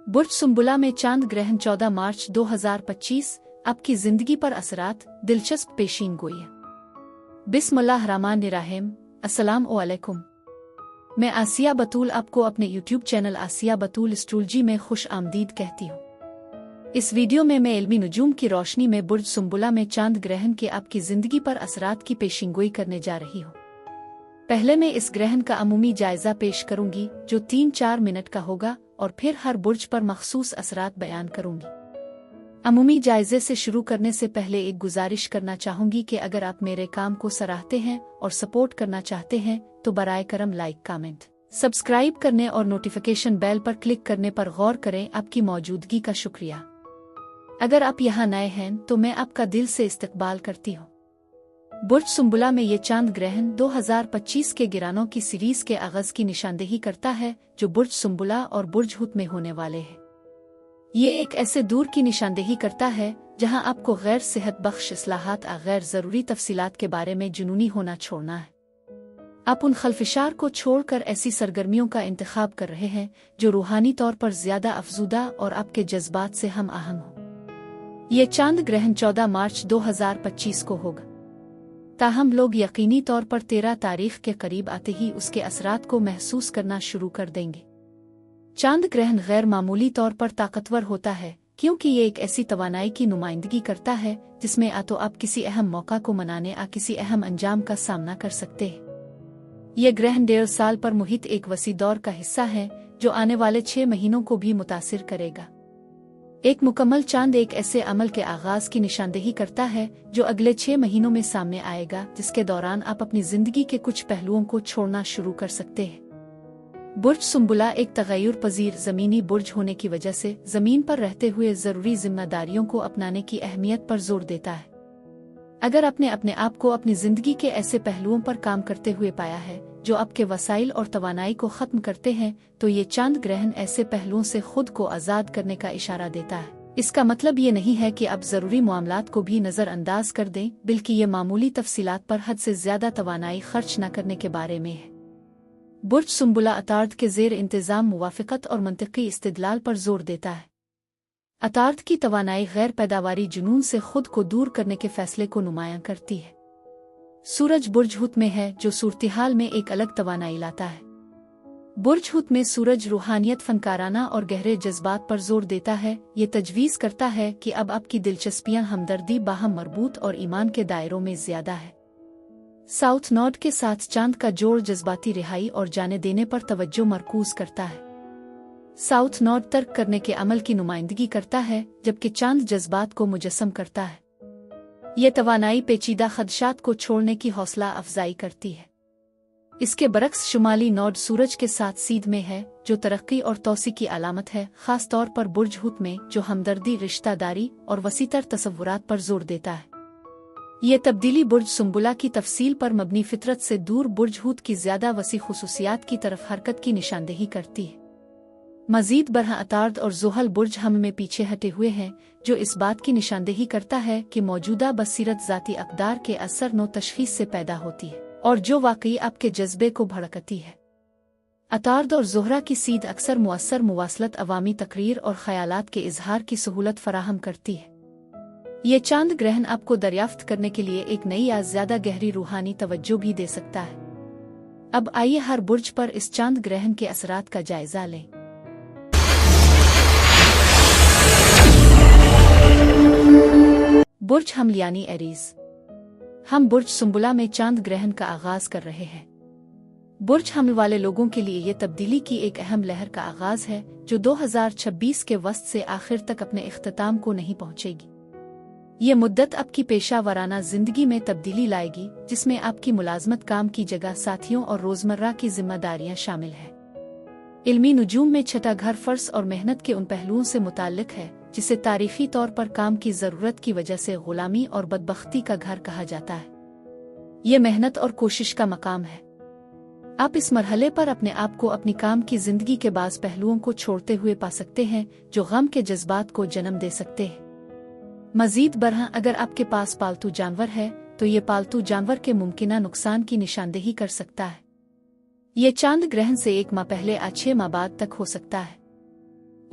बुर्ज सुम्बुला में चांद ग्रहण 14 मार्च 2025 आपकी जिंदगी पर असरात दिलचस्प पेशीन गोई है। बिस्मिल्लाहिर्रहमानिर्रहीम। अस्सलाम वालेकुम। मैं आसिया बतूल आपको अपने YouTube चैनल आसिया बतूल एस्ट्रोलॉजी में खुश आमदीद कहती हूँ। इस वीडियो में मैं इल्मी नुजूम की रोशनी में बुर्ज सुम्बुला में चांद ग्रहण के आपकी जिंदगी पर असरात की पेशिनगोई करने जा रही हूँ। पहले मैं इस ग्रहण का अमूमी जायजा पेश करूंगी जो 3-4 मिनट का होगा और फिर हर बुर्ज पर मखसूस असरात बयान करूंगी। अमूमी जायजे से शुरू करने से पहले एक गुजारिश करना चाहूंगी कि अगर आप मेरे काम को सराहते हैं और सपोर्ट करना चाहते हैं तो बराए करम लाइक, कमेंट, सब्सक्राइब करने और नोटिफिकेशन बेल पर क्लिक करने पर गौर करें। आपकी मौजूदगी का शुक्रिया। अगर आप यहाँ नए हैं तो मैं आपका दिल से इस्तकबाल करती हूँ। बुर्ज सुम्बुला में ये चांद ग्रहण 2025 के गिरानों की सीरीज के आगाज की निशानदेही करता है जो बुर्ज सुम्बुला और बुर्ज हुत में होने वाले हैं। ये एक ऐसे दूर की निशानदेही करता है जहां आपको गैर सेहत बख्श इस्लाहात गैर जरूरी तफसीलात के बारे में जुनूनी होना छोड़ना है। आप उन खल्फिशार को छोड़कर ऐसी सरगर्मियों का इंतखाब कर रहे हैं जो रूहानी तौर पर ज्यादा अफजूदा और आपके जज्बात से हम आहंग हो। ये चांद ग्रहण 14 मार्च 2025 को होगा। ताहम लोग यकीनी तौर पर 13 तारीख के करीब आते ही उसके असरात को महसूस करना शुरू कर देंगे। चांद ग्रहण गैर मामूली तौर पर ताकतवर होता है क्योंकि ये एक ऐसी तवानाई की नुमाइंदगी करता है जिसमें आ तो आप किसी अहम मौका को मनाने या किसी अहम अंजाम का सामना कर सकते हैं। यह ग्रहण 1.5 साल पर मुहित एक वसी दौर का हिस्सा है जो आने वाले 6 महीनों को भी मुतासिर करेगा। एक मुकम्मल चांद एक ऐसे अमल के आगाज की निशानदेही करता है जो अगले 6 महीनों में सामने आएगा, जिसके दौरान आप अपनी जिंदगी के कुछ पहलुओं को छोड़ना शुरू कर सकते हैं। बुर्ज सुम्बुला एक तगय्युर पजीर जमीनी बुर्ज होने की वजह से जमीन पर रहते हुए जरूरी जिम्मेदारियों को अपनाने की अहमियत पर जोर देता है। अगर आपने अपने आप को अपनी जिंदगी के ऐसे पहलुओं पर काम करते हुए पाया है जो आपके वसाइल और तवानाई को खत्म करते हैं तो ये चांद ग्रहण ऐसे पहलुओं से खुद को आजाद करने का इशारा देता है। इसका मतलब ये नहीं है कि आप जरूरी मामलात को भी नजरअंदाज कर दें, बल्कि ये मामूली तफसीलात पर हद से ज्यादा तवानाई खर्च न करने के बारे में है। बुर्ज सुम्बुला अतार्द के जेर इंतजाम मुवाफिकत और मंतिकी इस्तिदलाल पर जोर देता है। अतार्द की तवानाई गैर पैदावारी जुनून से खुद को दूर करने के फैसले को नुमायां करती है। सूरज बुर्ज हुत में है जो सूरतिहाल में एक अलग तवानाई लाता है। बुर्ज हुत में सूरज रूहानियत, फनकाराना और गहरे जज्बात पर जोर देता है। ये तजवीज़ करता है कि अब आपकी दिलचस्पियां हमदर्दी, बाहम मरबूत और ईमान के दायरों में ज्यादा है। साउथ नॉर्ड के साथ चांद का जोड़ जज्बाती रिहाई और जाने देने पर तवज्जो मरकूज करता है। साउथ नॉर्ड तर्क करने के अमल की नुमाइंदगी करता है जबकि चांद जज्बात को मुजस्सम करता है। यह तवानाई पेचीदा खदशात को छोड़ने की हौसला अफजाई करती है। इसके बरक्स शुमाली नॉर्ड सूरज के साथ सीध में है जो तरक्की और तौसी की अलामत है, खास तौर पर बुर्ज हुत में जो हमदर्दी, रिश्तादारी और वसीतर तसव्वुरात पर जोर देता है। यह तब्दीली बुर्ज सुम्बुला की तफसील पर मबनी फितरत से दूर बुर्ज हुत की ज्यादा वसी खुसूसियात की तरफ हरकत की निशानदेही करती है। मजीद बरह अतार्द और ज़ुहल बुर्ज हम में पीछे हटे हुए हैं जो इस बात की निशानदेही करता है कि मौजूदा बसीरत ज़ाती अक़दार के असर नो तशख़ीस से पैदा होती है और जो वाकई आपके जज्बे को भड़कती है। अतार्द और ज़ोहरा की सीध अक्सर मुअस्सर मुवासलत, अवामी तकरीर और ख़यालात के इजहार की सहूलत फराहम करती है। ये चांद ग्रहण आपको दरियाफ्त करने के लिए एक नई या ज्यादा गहरी रूहानी तवज्जो भी दे सकता है। अब आइए हर बुर्ज पर इस चांद ग्रहण के असरात का जायजा लें। बुर्ज हमल यानी एरीज। हम बुर्ज सुम्बुला में चांद ग्रहण का आगाज कर रहे हैं। बुर्ज हमल वाले लोगों के लिए ये तब्दीली की एक अहम लहर का आगाज है जो 2026 के वस्त से आखिर तक अपने इख्तिताम को नहीं पहुंचेगी। ये मुद्दत आपकी पेशा वराना जिंदगी में तब्दीली लाएगी जिसमें आपकी मुलाजमत, काम की जगह, साथियों और रोजमर्रा की जिम्मेदारियां शामिल हैं। इल्मी नुजूम में छठा घर फर्ज और मेहनत के उन पहलुओं से मुताल्लिक है जिसे तारीखी तौर पर काम की जरूरत की वजह से गुलामी और बदबख्ती का घर कहा जाता है। ये मेहनत और कोशिश का मकाम है। आप इस मरहले पर अपने आप को अपनी काम की जिंदगी के बाज़ पहलुओं को छोड़ते हुए पा सकते हैं जो गम के जज्बात को जन्म दे सकते हैं। मजीद बरह अगर आपके पास पालतू जानवर है तो ये पालतू जानवर के मुमकिना नुकसान की निशानदेही कर सकता है। ये चांद ग्रहण से 1 माह पहले या 6 माह बाद तक हो सकता है।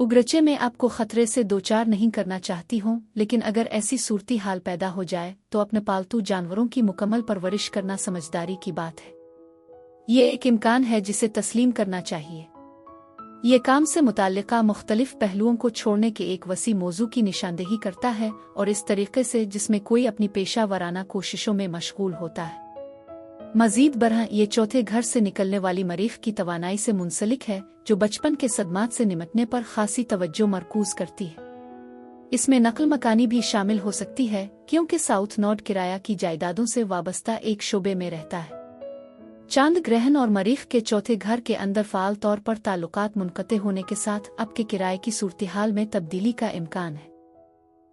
उगरचे में आपको खतरे से दो चार नहीं करना चाहती हूँ, लेकिन अगर ऐसी सूरती हाल पैदा हो जाए तो अपने पालतू जानवरों की मुकम्मल परवरिश करना समझदारी की बात है। ये एक इम्कान है जिसे तस्लीम करना चाहिए। ये काम से मुताल्लिका मुख्तलिफ पहलुओं को छोड़ने के एक वसी मौजू की निशानदेही करता है और इस तरीके से जिसमें कोई अपनी पेशा वराना कोशिशों में मशगूल होता है। मजीद बरह ये चौथे घर से निकलने वाली मरीख की तवानाई से मुंसलिक है, जो बचपन के सदमात से निमटने पर खासी तवज्जो मरकूज करती है। इसमें नकल मकानी भी शामिल हो सकती है, क्योंकि साउथ नोड किराया की जायदादों से वाबस्ता एक शोबे में रहता है। चांद ग्रहण और मरीख के चौथे घर के अंदर फ़ाल तौर पर ताल्लुकात मुनक़ते होने के साथ अब के किराए की सूरत-ए-हाल में तब्दीली का इम्कान है।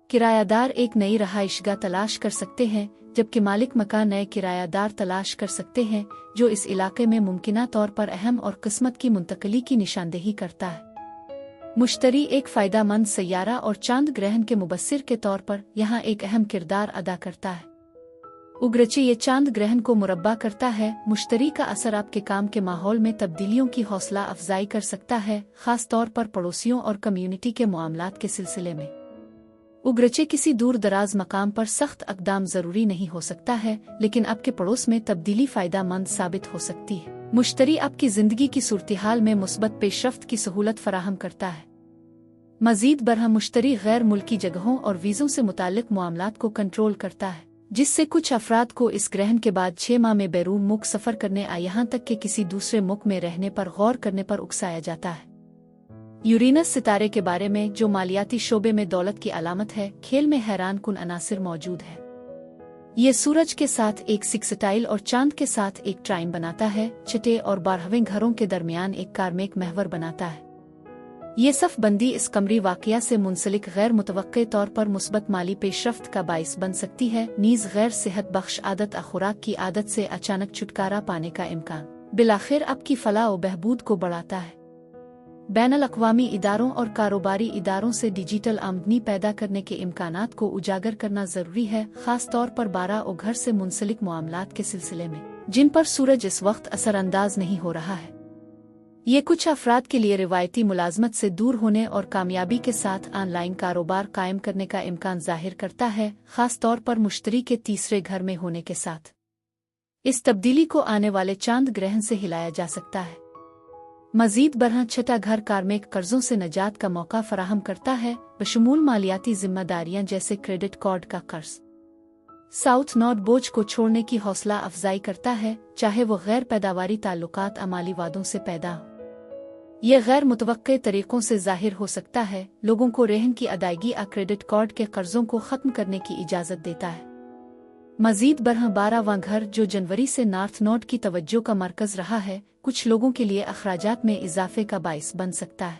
किरायादार एक नई रहाइशगाह तलाश कर सकते हैं, जबकि मालिक मकान नए किरायादार तलाश कर सकते हैं, जो इस इलाके में मुमकिना तौर पर अहम और किस्मत की मुंतकली की निशानदेही करता है। मुश्तरी एक फ़ायदामंद सैयारा और चांद ग्रहण के मुबस्सिर के तौर पर यहाँ एक अहम किरदार अदा करता है। उगरचे ये चांद ग्रहण को मुरब्बा करता है। मुश्तरी का असर आपके काम के माहौल में तब्दीलियों की हौसला अफजाई कर सकता है, खास तौर पर पड़ोसियों और कम्युनिटी के मामलात के सिलसिले में। उगरचे किसी दूर दराज मकाम पर सख्त अक़दाम ज़रूरी नहीं हो सकता है, लेकिन आपके पड़ोस में तब्दीली फ़ायदामंद साबित हो सकती है। मुश्तरी आपकी ज़िंदगी की सूरत-ए-हाल में मुस्बत पेशरफ्त की सहूलत फराहम करता है। मज़ीद बरह मुश्तरी गैर मुल्की जगहों और वीज़ों से मुताल्लिक मामलात को कंट्रोल करता है, जिससे कुछ अफराद को इस ग्रहण के बाद 6 माह में बैरून मुल्क सफ़र करने यहाँ तक कि किसी दूसरे मुल्क में रहने पर गौर करने पर उकसाया जाता है। यूरेनस सितारे के बारे में, जो मालियाती शोबे में दौलत की अलामत है, खेल में हैरान कुन अनासिर मौजूद है। ये सूरज के साथ एक सिक्सटाइल और चांद के साथ एक ट्राइन बनाता है, छठे और 12वें घरों के दरमियान एक कार्मिक महवर बनाता है। ये सफ बंदी इस कमरी वाक़या से मुंसलिक गैर मुतवक्के तौर पर मुस्बत माली पेशरफ्त का बाइस बन सकती है, नीज़ गैर सेहत बख्श आदत खुराक की आदत से अचानक छुटकारा पाने का इम्कान बिलाखिर आपकी फलाह व बहबूद को बढ़ाता है। बैनुल अक़वामी इदारों और कारोबारी इदारों से डिजिटल आमदनी पैदा करने के इम्कानात को उजागर करना ज़रूरी है, ख़ास तौर पर 12 और घर से मुंसलिक मामलात के सिलसिले में, जिन पर सूरज इस वक्त असरअंदाज नहीं हो रहा है। ये कुछ अफराद के लिए रिवायती मुलाजमत से दूर होने और कामयाबी के साथ ऑनलाइन कारोबार कायम करने का इम्कान ज़ाहिर करता है, ख़ास तौर पर मुश्तरी के तीसरे घर में होने के साथ। इस तब्दीली को आने वाले चांद ग्रहण से हिलाया जा सकता है। मज़ीद बरह छठा घर कार्मिक कर्जों से नजात का मौका फराहम करता है, बशमूल मालियाती जिम्मेदारियां जैसे क्रेडिट कार्ड का कर्ज। साउथ नॉर्थ बोझ को छोड़ने की हौसला अफजाई करता है, चाहे वो गैर पैदावारी ताल्लुकात अमाली वादों से पैदा हो। ये गैर मुतवक्के तरीकों से जाहिर हो सकता है। लोगों को रहन की अदायगी क्रेडिट कार्ड के कर्जों को ख़त्म करने की इजाज़त देता है। मज़ीद बरह 12वां घर, जो जनवरी से नॉर्थ नोड की तवज्जो का मरकज़ रहा है, कुछ लोगों के लिए अखराजात में इजाफे का बाइस बन सकता है।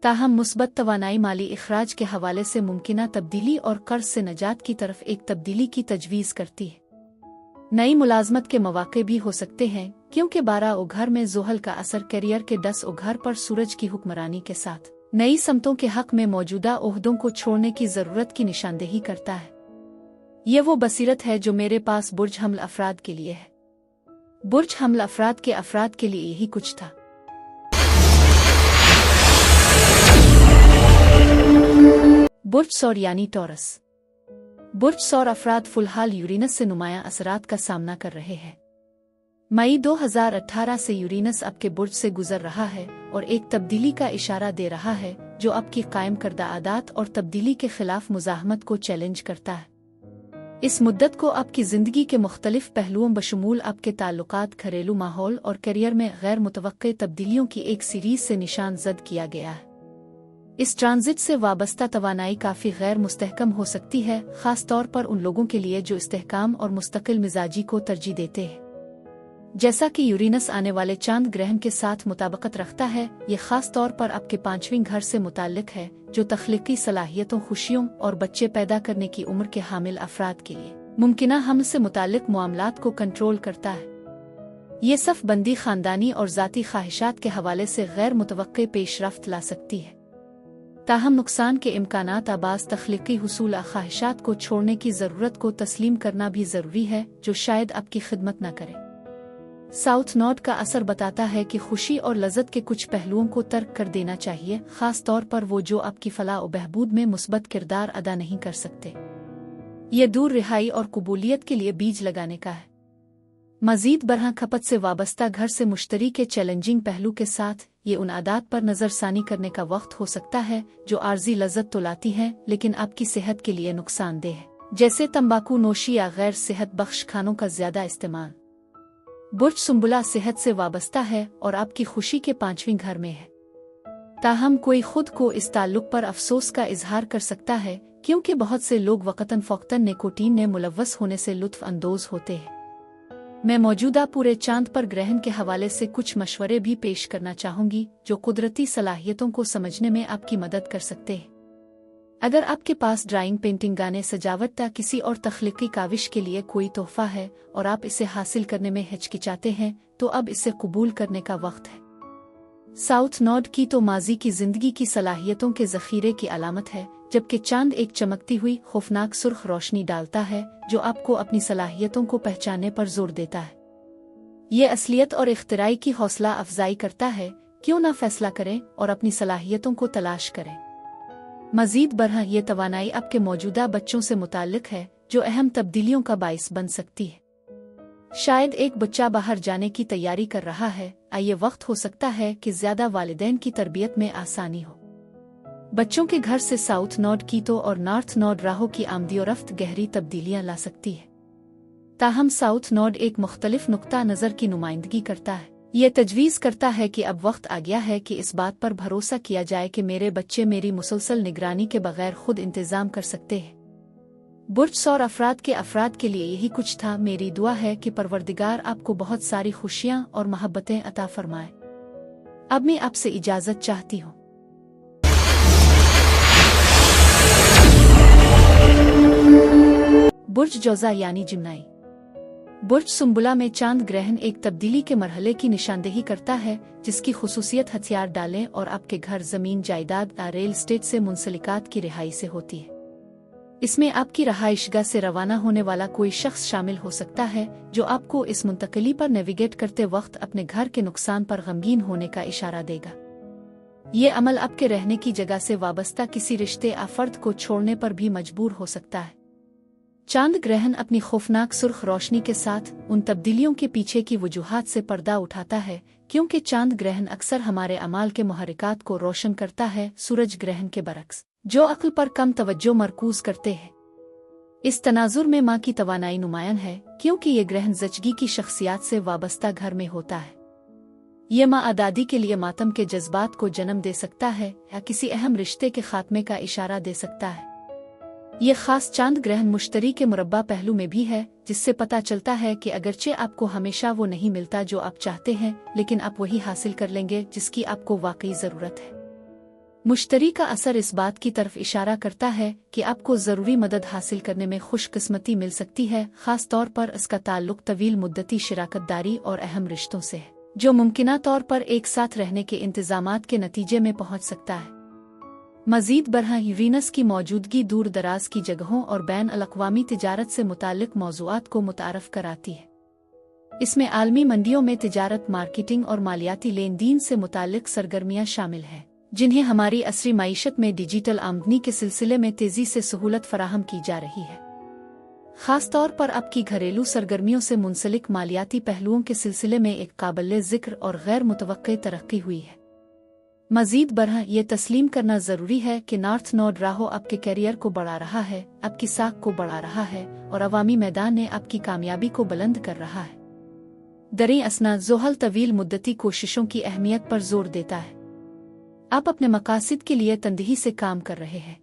ताहम मुस्बत तवानाई माली इखराज के हवाले से मुमकिना तब्दीली और कर्ज से नजात की तरफ एक तब्दीली की तजवीज़ करती है। नई मुलाजमत के मौके भी हो सकते हैं, क्योंकि 12 ओ घर में ज़ोहल का असर करियर के 10 ओ घर पर सूरज की हुक्मरानी के साथ नई समतों के हक में मौजूदा ओहदों को छोड़ने की ज़रूरत की निशानदेही करता है। ये वो बसीरत है जो मेरे पास बुर्ज हमल अफराद के लिए है। बुर्ज हमल अफराद के लिए यही कुछ था। बुर्ज सौर यानी टॉरस। बुर्ज सौर अफराद फ़िलहाल यूरेनस से नुमायां असरात का सामना कर रहे हैं। मई 2018 से यूरेनस आपके बुर्ज से गुजर रहा है और एक तब्दीली का इशारा दे रहा है, जो आपकी कायम करदा आदात और तब्दीली के खिलाफ मुज़ाहमत को चैलेंज करता है। इस मुद्दत को आपकी ज़िंदगी के मुख्तलिफ पहलुओं बशमूल आपके ताल्लुकात, घरेलू माहौल और करियर में गैर मुतवक्के तब्दीलियों की एक सीरीज़ से निशान ज़द किया गया है। इस ट्रांजिट से वाबस्ता तवानाई काफ़ी गैर मुस्तहकम हो सकती है, ख़ास तौर पर उन लोगों के लिए जो इस्तेहकाम और मुस्तकिल मिजाजी को तरजीह देते हैं। जैसा कि यूरेनस आने वाले चांद ग्रहण के साथ मुताबिकत रखता है, ये ख़ास तौर पर आपके 5वें घर से मुताल्लिक है, जो तख्लीकी सलाहियतों, खुशियों और बच्चे पैदा करने की उम्र के हामिल अफराद के लिए मुमकिना हमल से मुताल्लिक मामलात को कंट्रोल करता है। ये सफ बंदी ख़ानदानी और ज़ाती ख्वाहिशात के हवाले से गैर मुतवक्के पेशरफ्त ला सकती है। ताहम नुकसान के इम्कानात आबाज तख्लीकी हुसूल ख्वाहिशात को छोड़ने की ज़रूरत को तस्लीम करना भी ज़रूरी है, जो शायद आपकी खिदमत न करे। साउथ नोड का असर बताता है कि खुशी और लज्जत के कुछ पहलुओं को तर्क कर देना चाहिए, खास तौर पर वो जो आपकी फलाह और बहबूद में मुस्बत किरदार अदा नहीं कर सकते। ये दूर रिहाई और कबूलियत के लिए बीज लगाने का है। मजीद बरहा खपत से वाबस्ता घर से मुश्तरी के चैलेंजिंग पहलू के साथ ये उन आदात पर नज़रसानी करने का वक्त हो सकता है जो आर्जी लज्जत तो लाती हैं लेकिन आपकी सेहत के लिए नुकसानदेह है, जैसे तंबाकू नोशी या गैर सेहत बख्श खानों का ज्यादा इस्तेमाल। बुर्ज सुंबुला सेहत से वाबस्ता है और आपकी खुशी के 5वें घर में है। ताहम कोई खुद को इस ताल्लुक पर अफसोस का इजहार कर सकता है क्योंकि बहुत से लोग वक़्तन फ़ौक़्तन निकोटीन में मुलव्वस होने से लुत्फ़ अंदोज़ होते हैं। मैं मौजूदा पूरे चांद पर ग्रहण के हवाले से कुछ मशवरे भी पेश करना चाहूँगी जो कुदरती सलाहियतों को समझने में आपकी मदद कर सकते हैं। अगर आपके पास ड्राइंग, पेंटिंग, गाने, सजावट या किसी और तख्लीकी काविश के लिए कोई तोहफा है और आप इसे हासिल करने में हिचकिचाते हैं तो अब इसे कबूल करने का वक्त है। साउथ नोड की तो माजी की जिंदगी की सलाहियतों के ज़ख़ीरे की अलामत है, जबकि चांद एक चमकती हुई खौफनाक सुर्ख रोशनी डालता है जो आपको अपनी सलाहियतों को पहचानने पर जोर देता है। ये असलियत और इख्तिराई की हौसला अफजाई करता है, क्यों ना फैसला करें और अपनी सलाहियतों को तलाश करें। मजीद बरहा ये तवानाई आपके मौजूदा बच्चों से मुताल्लिक है जो अहम तब्दीलियों का बाइस बन सकती है। शायद एक बच्चा बाहर जाने की तैयारी कर रहा है, ये वक्त हो सकता है कि ज्यादा वालिदैन की तरबियत में आसानी हो। बच्चों के घर से साउथ नोड कीतो और नॉर्थ नोड राहों की आमदीओरफ्त गहरी तब्दीलियां ला सकती है। ताहम साउथ नोड एक मुख्तलिफ नुक्ता नज़र की नुमाइंदगी करता है। यह तजवीज़ करता है कि अब वक्त आ गया है कि इस बात पर भरोसा किया जाए कि मेरे बच्चे मेरी मुसलसल निगरानी के बगैर खुद इंतज़ाम कर सकते हैं। बुर्ज सौर अफराद के लिए यही कुछ था। मेरी दुआ है कि परवरदिगार आपको बहुत सारी खुशियाँ और मोहब्बतें अता फरमाए। अब मैं आपसे इजाज़त चाहती हूँ। बुर्ज जौज़ा यानी जिम्नाई। बुर्ज सुंबुला में चांद ग्रहण एक तब्दीली के मरहले की निशानदेही करता है जिसकी खुसूसियत हथियार डालें और आपके घर, जमीन, जायदाद या रेल स्टेट से मुंसलिकात की रिहाई से होती है। इसमें आपकी रहाइशगाह से रवाना होने वाला कोई शख्स शामिल हो सकता है जो आपको इस मुंतकली पर नेविगेट करते वक्त अपने घर के नुकसान पर गमगीन होने का इशारा देगा। ये अमल आपके रहने की जगह से वाबस्ता किसी रिश्ते या फर्द को छोड़ने पर भी मजबूर हो सकता है। चांद ग्रहण अपनी खौफनाक सुर्ख रोशनी के साथ उन तब्दीलियों के पीछे की वजूहात से पर्दा उठाता है, क्योंकि चांद ग्रहण अक्सर हमारे अमाल के मुहर्रिकात को रोशन करता है, सूरज ग्रहण के बरक्स, जो अक्ल पर कम तवज्जो मरकूज करते हैं। इस तनाजुर में माँ की तवानाई नुमायां है, क्योंकि ये ग्रहण ज़चगी की शख्सियात से वाबस्ता घर में होता है। ये माँ आदादी के लिए मातम के जज्बात को जन्म दे सकता है या किसी अहम रिश्ते के खात्मे का इशारा दे सकता है। ये खास चांद ग्रहण मुश्तरी के मुरब्बा पहलू में भी है, जिससे पता चलता है कि अगरचे आपको हमेशा वो नहीं मिलता जो आप चाहते हैं, लेकिन आप वही हासिल कर लेंगे जिसकी आपको वाकई ज़रूरत है। मुश्तरी का असर इस बात की तरफ इशारा करता है कि आपको ज़रूरी मदद हासिल करने में खुशकिस्मती मिल सकती है, खास तौर पर इसका ताल्लुक तवील मुद्दती शराकतदारी और अहम रिश्तों से है, जो मुमकिना तौर पर एक साथ रहने के इंतजामात के नतीजे में पहुंच सकता है। मजीद बरहा यूरेनस की मौजूदगी दूर दराज की जगहों और बैन अल-अक़वामी तिजारत से मुताल्लिक मौज़ूआत को मुतारफ़ कराती है। इसमें आलमी मंडियों में तिजारत, मार्केटिंग और मालियाती लेन देन से मुताल्लिक सरगर्मियाँ शामिल हैं, जिन्हें हमारी असरी माईशत में डिजिटल आमदनी के सिलसिले में तेज़ी से सहूलत फराहम की जा रही है। खास तौर पर आपकी घरेलू सरगर्मियों से मुंसलिक मालियाती पहलुओं के सिलसिले में एक काबिल ज़िक्र और गैर मुतवक्के तरक्की हुई है। मजीद बरहा ये तस्लीम करना ज़रूरी है कि नॉर्थ नोड राहो आपके कैरियर को बढ़ा रहा है, आपकी साख को बढ़ा रहा है और अवामी मैदान ने आपकी कामयाबी को बुलंद कर रहा है। दरी असना ज़ोहल तवील मुद्दती कोशिशों की अहमियत पर जोर देता है। आप अपने मकासद के लिए तंदही से काम कर रहे हैं,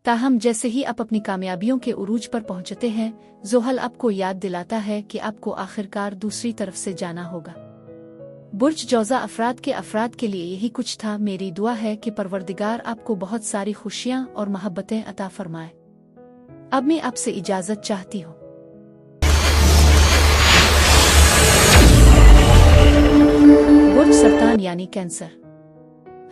ताहम जैसे ही आप अपनी कामयाबियों के उरूज पर पहुंचते हैं, ज़ोहल आपको याद दिलाता है कि आपको आखिरकार दूसरी तरफ से जाना होगा। बुर्ज जौज़ा अफराद के लिए यही कुछ था। मेरी दुआ है कि परवरदिगार आपको बहुत सारी खुशियाँ और मोहब्बतें अता फरमाए। अब मैं आपसे इजाज़त चाहती हूँ। बुर्ज सरतान यानी कैंसर।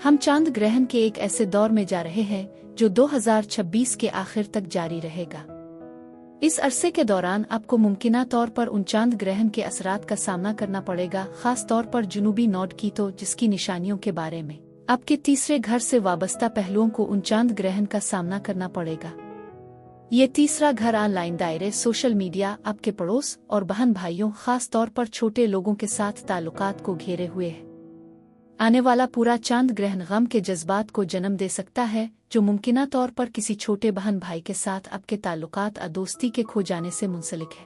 हम चांद ग्रहण के एक ऐसे दौर में जा रहे हैं जो 2026 के आखिर तक जारी रहेगा। इस अरसे के दौरान आपको मुमकिना तौर पर उन चांद ग्रहण के असरात का सामना करना पड़ेगा, खास तौर पर जुनूबी नोड की तो जिसकी निशानियों के बारे में आपके तीसरे घर से वाबस्ता पहलुओं को उन चांद ग्रहण का सामना करना पड़ेगा। ये तीसरा घर ऑनलाइन दायरे, सोशल मीडिया, आपके पड़ोस और बहन भाइयों, खास तौर पर छोटे लोगों के साथ ताल्लुकात को घेरे हुए है। आने वाला पूरा चांद ग्रहण गम के जज्बात को जन्म दे सकता है, जो मुमकिना तौर पर किसी छोटे बहन भाई के साथ आपके ताल्लुकात और दोस्ती के खो जाने से मुंसलिक है।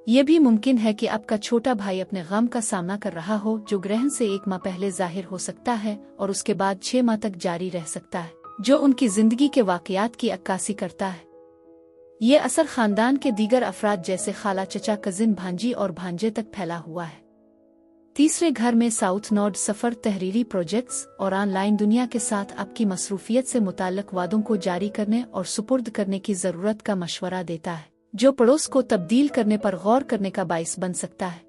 ये भी मुमकिन है कि आपका छोटा भाई अपने गम का सामना कर रहा हो, जो ग्रहण से 1 माह पहले जाहिर हो सकता है और उसके बाद 6 माह तक जारी रह सकता है, जो उनकी जिंदगी के वाकयात की अक्कासी करता है। ये असर खानदान के दीगर अफराद जैसे खाला, चचा, कजिन, भांजी और भांजे तक फैला हुआ है। तीसरे घर में साउथ नोड सफर, तहरीरी प्रोजेक्ट्स और ऑनलाइन दुनिया के साथ आपकी मसरूफियत से मुताल्लिक वादों को जारी करने और सुपुर्द करने की जरूरत का मशवरा देता है, जो पड़ोस को तब्दील करने पर गौर करने का बाइस बन सकता है।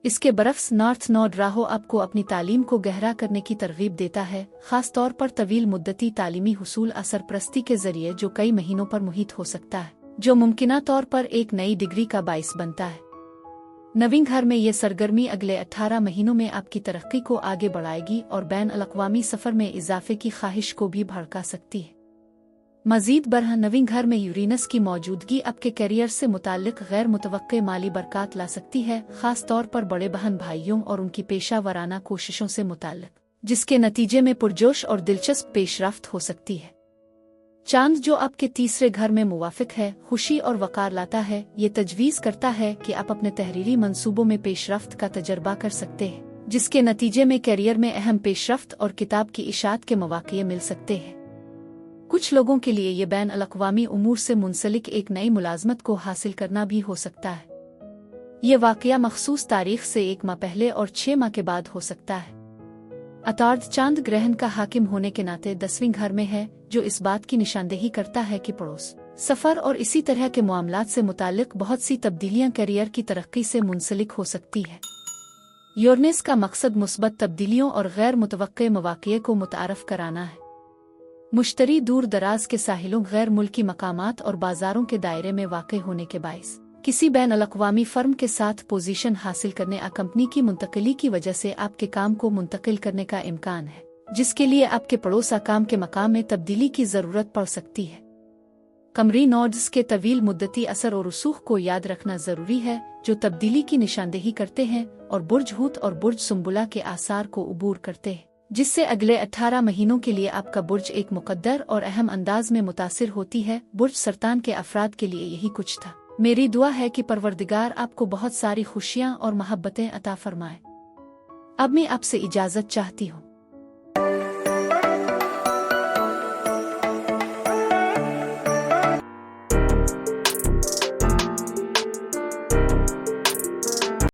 इसके बरक्स नॉर्थ नोड राहो आपको अपनी तालीम को गहरा करने की तरगीब देता है, खास तौर पर तवील मुद्दती तालीमी हुसूल असरपरस्ती के जरिए, जो कई महीनों पर मुहित हो सकता है, जो मुमकिना तौर पर एक नई डिग्री का बाइस बनता है। नवीं घर में ये सरगर्मी अगले 18 महीनों में आपकी तरक्की को आगे बढ़ाएगी और बैन अल-अक़वामी सफ़र में इजाफे की ख्वाहिश को भी भड़का सकती है। मजीद बरह नवीं घर में यूरेनस की मौजूदगी आपके करियर से मुताल्लिक गैर मुतवक्के माली बरक़ात ला सकती है, खास तौर पर बड़े बहन भाइयों और उनकी पेशा वराना कोशिशों से मुताल्लिक, जिसके नतीजे में पुरजोश और दिलचस्प पेशरफ्त हो सकती है। चांद, जो आपके तीसरे घर में मुवाफिक है, खुशी और वकार लाता है। ये तजवीज़ करता है कि आप अपने तहरीरी मंसूबों में पेशरफ्त का तजर्बा कर सकते हैं, जिसके नतीजे में करियर में अहम पेशरफ्त और किताब की इशात के मौक़े मिल सकते हैं। कुछ लोगों के लिए ये बैन अल-अक़वामी उमूर से मुंसलिक एक नई मुलाजमत को हासिल करना भी हो सकता है। ये वाक़या मखसूस तारीख से 1 माह पहले और 6 माह के बाद हो सकता है। अतार्द चांद ग्रहण का हाकिम होने के नाते 10वें घर में है, जो इस बात की निशानदेही करता है कि पड़ोस, सफ़र और इसी तरह के मामलात से मुताल्लिक बहुत सी तब्दीलियां करियर की तरक्की से मुंसलिक हो सकती है। यूरेनस का मकसद मुस्बत तब्दीलियों और गैर मुतवक्के मौक़े को मुतारफ़ कराना है। मुश्तरी दूर दराज के साहिलों, गैर मुल्की मकामात और बाजारों के दायरे में वाक़ होने के बाइस किसी बैन अल-अक़वामी फ़र्म के साथ पोजीशन हासिल करने या कंपनी की मुंतकिली की वजह से आपके काम को मुंतकिल करने का इम्कान है, जिसके लिए आपके पड़ोसा काम के मकाम में तब्दीली की ज़रूरत पड़ सकती है। कमरी नोड्स के तवील मुद्दती असर और रसूख को याद रखना ज़रूरी है, जो तब्दीली की निशानदेही करते हैं और बुर्ज हूत और बुर्ज सुम्बुला के आसार को उबूर करते हैं, जिससे अगले 18 महीनों के लिए आपका बुर्ज एक मुकद्दर और अहम अंदाज में मुतासिर होती है। बुर्ज सरतान के अफराद के लिए यही कुछ था। मेरी दुआ है कि परवरदिगार आपको बहुत सारी खुशियाँ और मोहब्बतें अता फरमाए। अब मैं आपसे इजाज़त चाहती हूँ।